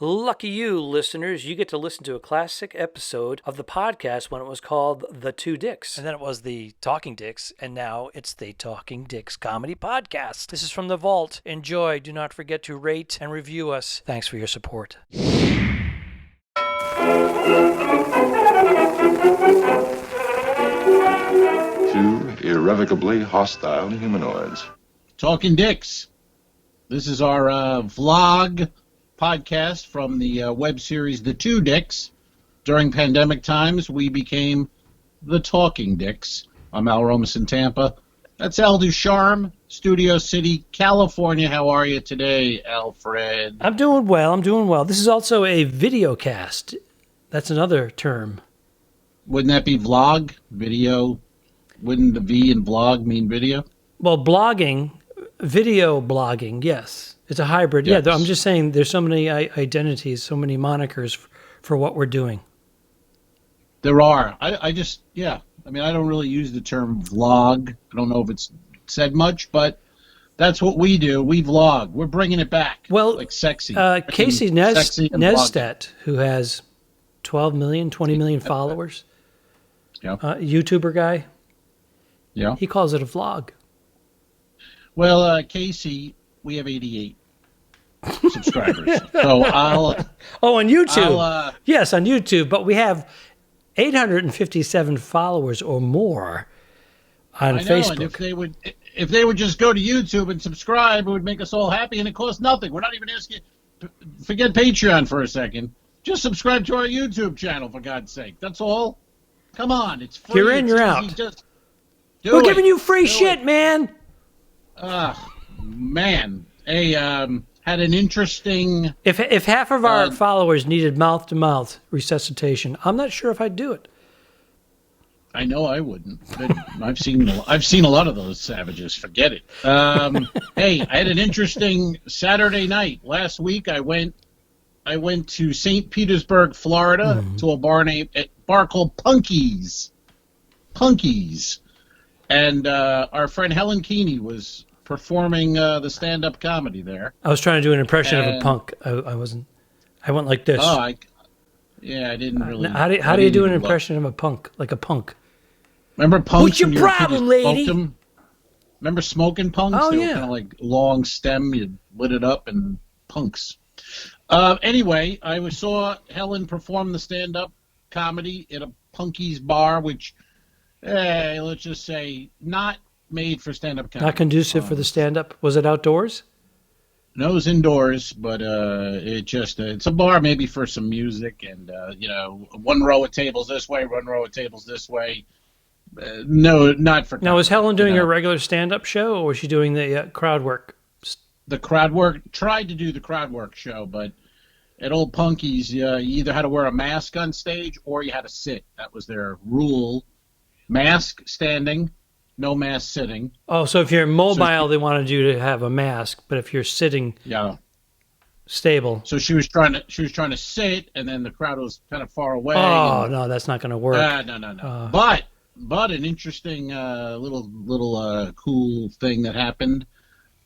Lucky you, listeners. You get to listen to a classic episode of the podcast when it was called The Two Dicks. And then it was the Talking Dicks, and now it's the Talking Dicks Comedy Podcast. This is from the vault. Enjoy. Do not forget to rate and review us. Thanks for your support. Two irrevocably hostile humanoids. Talking Dicks. This is our vlog podcast from the web series The Two Dicks. During pandemic times, we became the Talking Dicks. I'm Al Romas in Tampa. That's Al Ducharme, Studio City, California. How are you today, Alfred? I'm doing well. This is also a video cast. That's another term. Wouldn't that be vlog? Video? Wouldn't the V in vlog mean video? Well, blogging, video blogging, yes. It's a hybrid. Yes. Yeah, I'm just saying there's so many identities, so many monikers for what we're doing. There are. I don't really use the term vlog. I don't know if it's said much, but that's what we do. We vlog. We're bringing it back. Well, like sexy. Casey Neistat, who has 12 million, 20 million followers, YouTuber guy, he calls it a vlog. Well, Casey, we have 88 subscribers. So I'll... Oh, on YouTube. Yes, on YouTube. But we have 857 followers or more on Facebook. And if they would just go to YouTube and subscribe, it would make us all happy, and it costs nothing. We're not even asking... Forget Patreon for a second. Just subscribe to our YouTube channel, for God's sake. That's all. Come on, it's free. You're in, you're out. We're giving you free shit, man. Man. Hey, had an interesting... If half of our followers needed mouth-to-mouth resuscitation, I'm not sure if I'd do it. I know I wouldn't. But I've seen a lot of those savages. Forget it. Hey, I had an interesting Saturday night. Last week, I went to St. Petersburg, Florida, to a bar called Punky's. And our friend Helen Keeney was performing the stand-up comedy there. I was trying to do an impression of a punk. I wasn't. I went like this. Oh, I didn't really. How do you do an impression of a punk? Like a punk. Remember punks? What's your problem, lady? Remember smoking punks? Oh, they were yeah. kind of like long stem. You lit it up and punks. Anyway, I saw Helen perform the stand-up comedy at a Punky's bar, which, let's just say, not made for stand-up comedy. Not conducive for the stand-up? Was it outdoors? No, it was indoors, but it's a bar maybe for some music and, one row of tables this way, one row of tables this way. No, not for comedy. Now, was Helen doing a regular stand-up show, or was she doing the crowd work? The crowd work, tried to do the crowd work show, but at old Punky's, you either had to wear a mask on stage or you had to sit. That was their rule. Mask standing, no mask sitting. Oh, so if you're mobile, they wanted you to have a mask, but if you're sitting, stable. So she was trying to sit, and then the crowd was kind of far away. Oh, no, that's not going to work. No. But an interesting little cool thing that happened.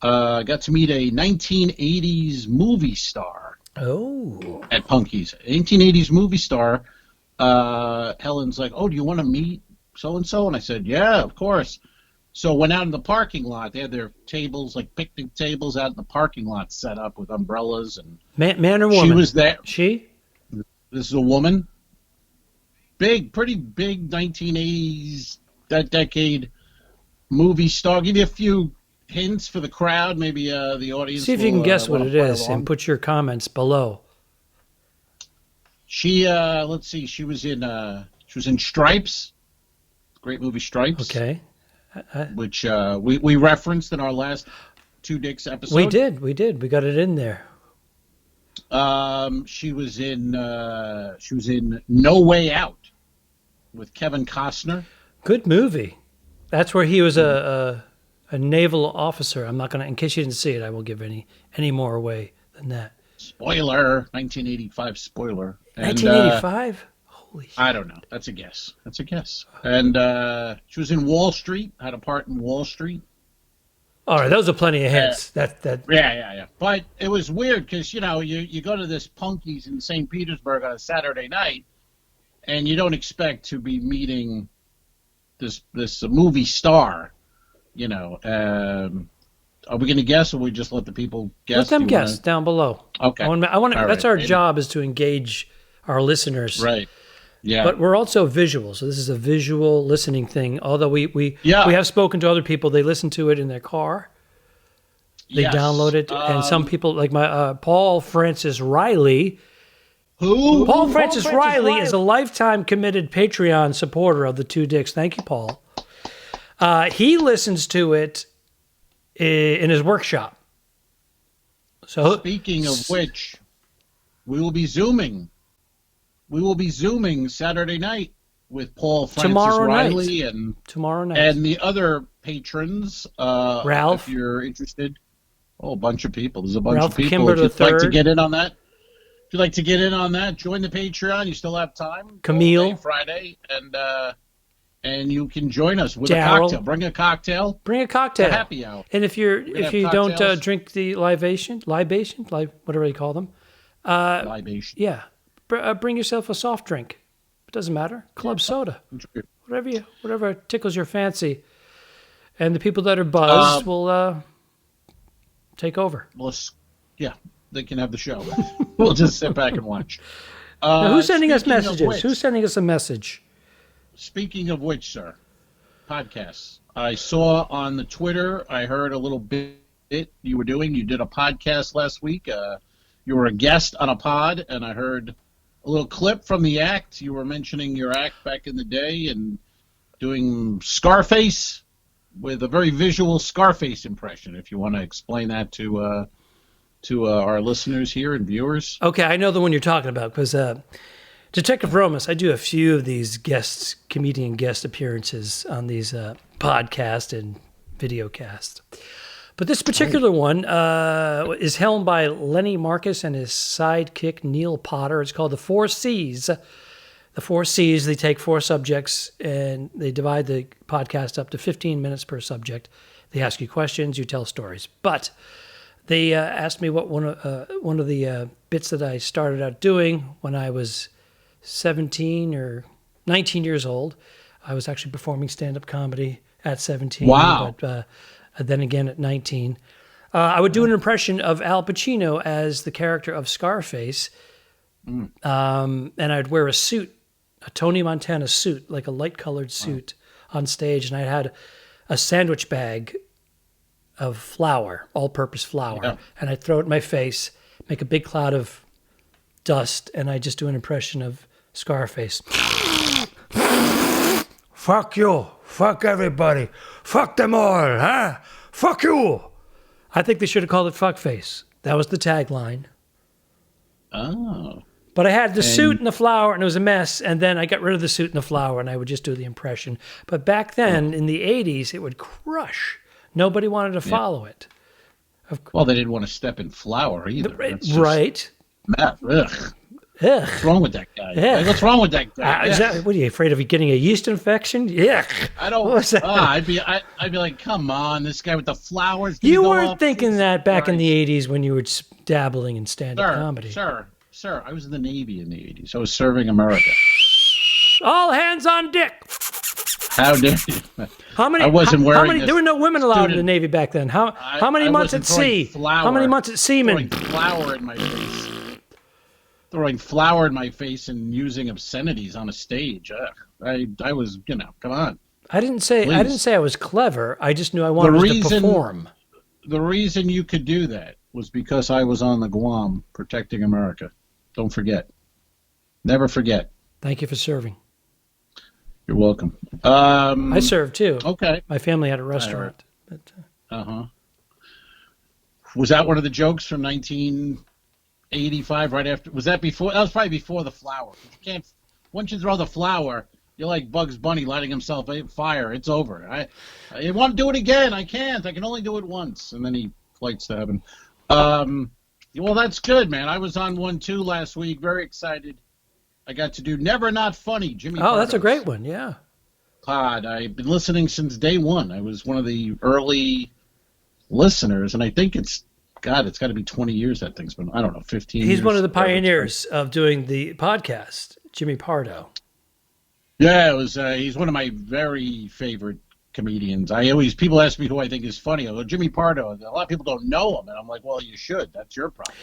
Got to meet a 1980s movie star. Oh. At Punky's. 1980s movie star. Helen's like, oh, do you want to meet so-and-so? And I said, yeah, of course. So went out in the parking lot. They had their tables, like picnic tables out in the parking lot set up with umbrellas. And Man or woman? She was there. She? This is a woman. Pretty big 1980s, that decade movie star. I'll give you a few hints for the crowd. Maybe the audience. See if you can guess what it is and put your comments below. She let's see. She was in Stripes. Great movie, Stripes. Okay. Which we referenced in our last Two Dicks episode. We did. We got it in there. She was in No Way Out with Kevin Costner. Good movie. That's where he was a naval officer. I'm not gonna, in case you didn't see it, I won't give any more away than that. Spoiler, 1985 spoiler. 1985? Holy shit. I don't know. That's a guess. And she was in Wall Street, had a part in Wall Street. All right, those are plenty of hints. Yeah. But it was weird because, you go to this Punky's in St. Petersburg on a Saturday night, and you don't expect to be meeting this movie star, Are we going to guess, or we just let the people guess? Let them guess down below. Okay. I want. That's right. our job, is to engage our listeners. Right. Yeah. But we're also visual, so this is a visual listening thing. Although we have spoken to other people, they listen to it in their car. They download it, and some people, like my Paul Francis Riley. Who? Paul Francis Riley is a lifetime committed Patreon supporter of the Two Dicks. Thank you, Paul. He listens to it in his workshop. So, speaking of which, we will be Zooming. We will be Zooming Saturday night with Paul Francis Riley and the other patrons. Ralph, if you're interested. Oh, a bunch of people. There's a bunch Ralph of people. Kimber if you'd III. like to get in on that, join the Patreon. You still have time. Camille, Friday, and you can join us with Darryl. a cocktail. Bring a cocktail. It's a happy hour. And if you don't drink the libation, whatever you call them, libation. Yeah, bring yourself a soft drink. It doesn't matter. Club soda, whatever tickles your fancy, and the people that are buzzed will take over. Well, yeah, they can have the show. We'll just sit back and watch. Now, who's sending us messages? Who's sending us a message? Speaking of which, sir, podcasts. I saw on the Twitter, I heard a little bit you were doing. You did a podcast last week. You were a guest on a pod, and I heard a little clip from the act. You were mentioning your act back in the day and doing Scarface with a very visual Scarface impression. If you want to explain that to our listeners here and viewers. Okay, I know the one you're talking about because Detective Romas, I do a few of these comedian guest appearances on these podcasts and videocasts. But this particular one is helmed by Lenny Marcus and his sidekick Neil Potter. It's called The Four C's. The Four C's, they take 4 subjects and they divide the podcast up to 15 minutes per subject. They ask you questions, you tell stories. But they asked me what one of the bits that I started out doing when I was 17 or 19 years old. I was actually performing stand-up comedy at 17. Wow. But then again at 19. I would do an impression of Al Pacino as the character of Scarface. And I'd wear a suit, a Tony Montana suit, like a light-colored suit on stage. And I had a sandwich bag of flour, all-purpose flour. Yeah. And I'd throw it in my face, make a big cloud of dust, and I'd just do an impression of Scarface. Fuck you. Fuck everybody. Fuck them all, huh? Fuck you. I think they should have called it Fuckface. That was the tagline. Oh. But I had the suit and the flour, and it was a mess, and then I got rid of the suit and the flour, and I would just do the impression. But back then, in the 80s, it would crush. Nobody wanted to follow it. Well, they didn't want to step in flour either. Right. Ugh. What's wrong with that guy? Ugh. What's wrong with that guy? What are you afraid of? Getting a yeast infection? Yeah. I don't. What's that? I'd be like, come on, this guy with the flowers. You weren't thinking that back in the 80s when you were dabbling in stand-up comedy. Sir, I was in the Navy in the 80s. I was serving America. All hands on deck. How dare you? How many? I wasn't wearing. There were no women allowed in the Navy back then. How many months at sea? How many months at seaman? Throwing flour in my face. Throwing flour in my face and using obscenities on a stage. I was, come on. I didn't say I was clever. I just knew I wanted to perform. The reason you could do that was because I was on the Guam protecting America. Don't forget. Never forget. Thank you for serving. You're welcome. I served too. Okay. My family had a restaurant. Was that one of the jokes from 1985? Right after? Was that before? That was probably before the flour. You can't. Once you throw the flour, you're like Bugs Bunny lighting himself on fire. It's over. I want to do it again. I can't. I can only do it once. And then he flights to heaven. Well, that's good, man. I was on one too last week. Very excited. I got to do Never Not Funny, Jimmy. Oh, that's a great one. Yeah. Pod. I've been listening since day one. I was one of the early listeners, and I think it's got to be 20 years that thing's been, I don't know, 15 years. He's one of the pioneers of doing the podcast, Jimmy Pardo. Yeah, it was. He's one of my very favorite comedians. People ask me who I think is funny. I go, Jimmy Pardo. A lot of people don't know him, and I'm like, well, you should. That's your problem.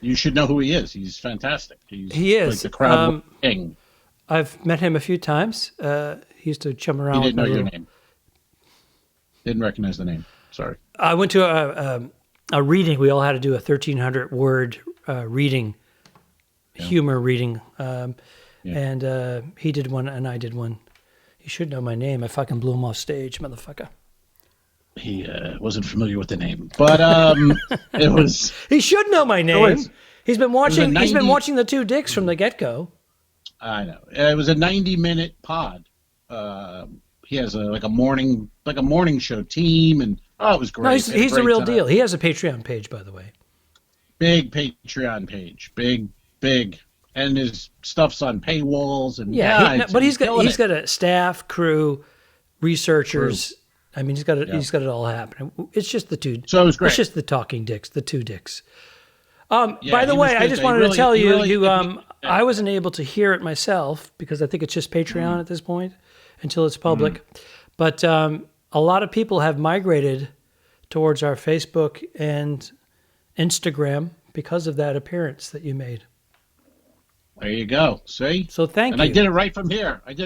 You should know who he is. He's fantastic. He is like the crowd king. I've met him a few times. He used to chum around. He didn't know your name. Didn't recognize the name. Sorry. I went to a reading. We all had to do a 1,300 word reading, humor reading. And he did one, and I did one. He should know my name. I fucking blew him off stage, motherfucker. He wasn't familiar with the name, but it was. He should know my name. He's been watching. He's been watching the Two Dicks from the get-go. I know. It was a 90-minute pod. He has a morning show team, and it was great. No, he's the real deal. He has a Patreon page, by the way. Big Patreon page, big. And his stuff's on paywalls, and but he's got a staff, crew, researchers. I mean, he's got it all happening. It's just the two. So it was great. It's just the talking dicks, the Two Dicks. By the way, I just wanted to tell you, I wasn't able to hear it myself because I think it's just Patreon at this point until it's public. But a lot of people have migrated towards our Facebook and Instagram because of that appearance that you made. There you go. See? So thank you. And I did it right from here. And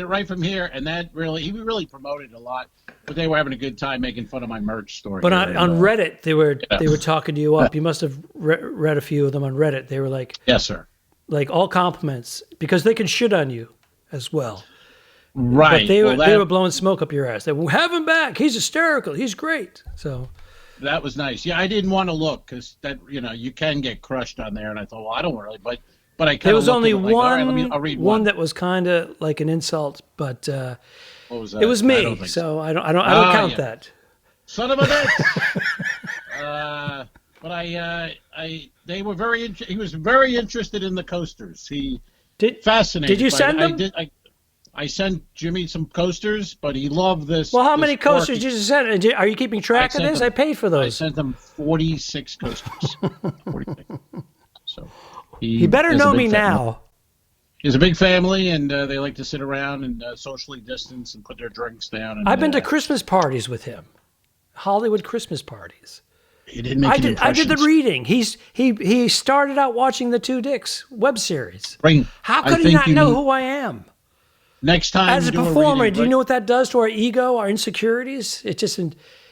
that he really promoted a lot. But they were having a good time making fun of my merch store. But on Reddit, they were talking to you up. You must have read a few of them on Reddit. They were like, yes, sir. Like all compliments because they can shit on you as well. Right. But they were blowing smoke up your ass. They were, have him back. He's hysterical. He's great. So that was nice. Yeah, I didn't want to look because that you can get crushed on there. And I thought, well, I don't really, but I kind of. There was only I'll read one that was kind of like an insult, but what was that? It was me, so I don't count that. Son of a bitch. But they were he was very interested in the coasters. Fascinated. Did you send them? I sent Jimmy some coasters, but he loved this. Well, how many coasters did you send? Are you keeping track of this? I paid for those. I sent them 46 coasters. 46. So. He better know me now. He's a big family, and they like to sit around and socially distance and put their drinks down. And, I've been to Christmas parties with him, Hollywood Christmas parties. He didn't make I did the reading. He started out watching the Two Dicks web series. How could he not know who I am? Next time, as a performer, do you know what that does to our ego, our insecurities? It just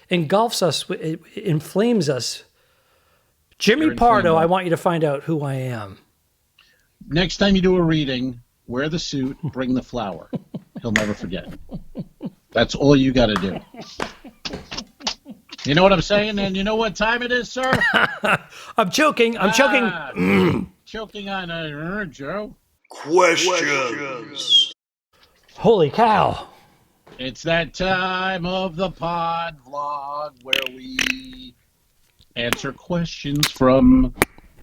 engulfs us. It inflames us. Jimmy Pardo, I want you to find out who I am. Next time you do a reading, wear the suit, bring the flower. He'll never forget. That's all you got to do. You know what I'm saying? And you know what time it is, sir? I'm choking. Choking on Joe. Questions. Holy cow. It's that time of the pod vlog where we answer questions from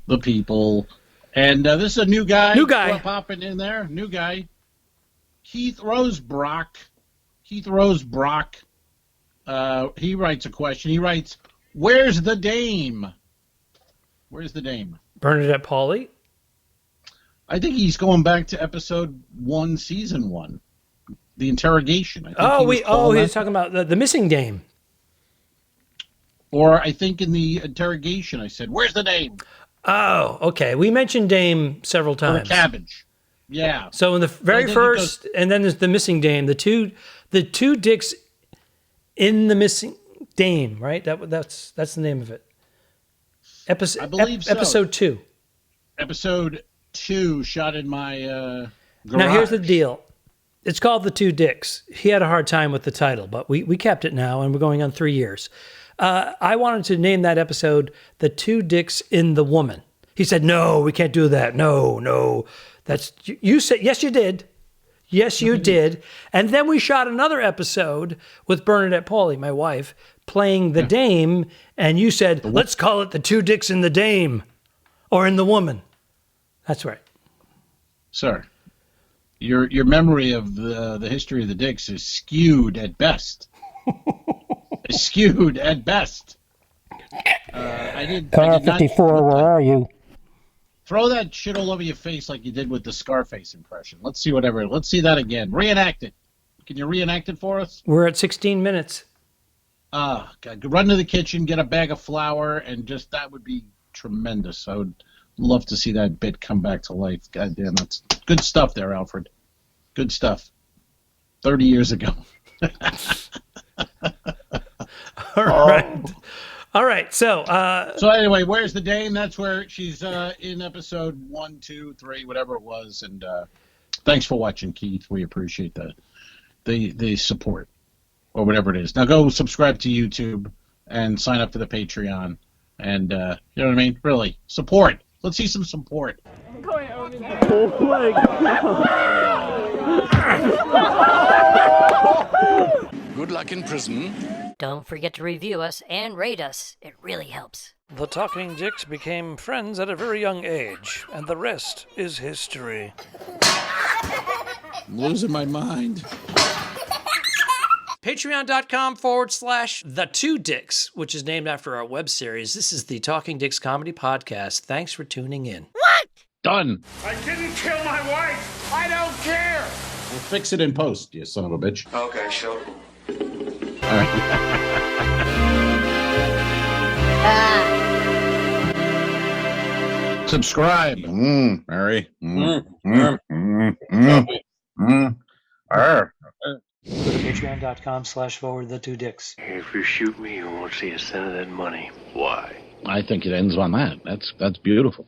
the people. And this is a new guy. Popping in there. New guy. Keith Rosebrock. He writes a question. He writes, where's the dame? Bernadette Pauly? I think he's going back to episode 1, season 1. The interrogation. He's talking about the missing dame. Or I think in the interrogation I said, where's the dame? Oh, okay. We mentioned dame several times. Or cabbage. Yeah. So in the very first, and then there's the missing dame. The two dicks in the missing dame, right? That's the name of it. I believe so. Episode 2. Episode 2 shot in my garage. Now here's the deal. It's called The Two Dicks. He had a hard time with the title, but we kept it now, and we're going on 3 years. I wanted to name that episode The Two Dicks in the Woman. He said, no, we can't do that. No. You said, yes, you did. Yes, you did. And then we shot another episode with Bernadette Pauly, my wife, playing the dame, and you said, let's call it The Two Dicks in the Dame, or in the Woman. That's right. Sir, your memory of the history of the dicks is skewed at best. Skewed at best. I did Car not 54, where are you? throw that shit all over your face like you did with the Scarface impression. Let's see whatever. Let's see that again. Reenact it. Can you reenact it for us? We're at 16 minutes. God, run to the kitchen, get a bag of flour, and just that would be tremendous. I would love to see that bit come back to life. God damn, that's good stuff there, Alfred. Good stuff. 30 years ago. All right. All right. So Anyway, where's the dame? That's where she's in episode 1, 2, 3, whatever it was. And thanks for watching, Keith. We appreciate the support or whatever it is. Now go subscribe to YouTube and sign up for the Patreon. And you know what I mean? Really, support. Let's see some support. I'm going over there. Oh my God. Good luck in prison. Don't forget to review us and rate us. It really helps. the Talking Dicks became friends at a very young age, and the rest is history. I'm losing my mind. Patreon.com/The Two Dicks, which is named after our web series. This is the Talking Dicks Comedy Podcast. Thanks for tuning in. What? Done. I didn't kill my wife. I don't care. We'll fix it in post, you son of a bitch. Okay, sure. All right. Subscribe. Mary. Go to patreon.com/The Two Dicks. If you shoot me, you won't see a cent of that money. Why? I think it ends on that. That's beautiful.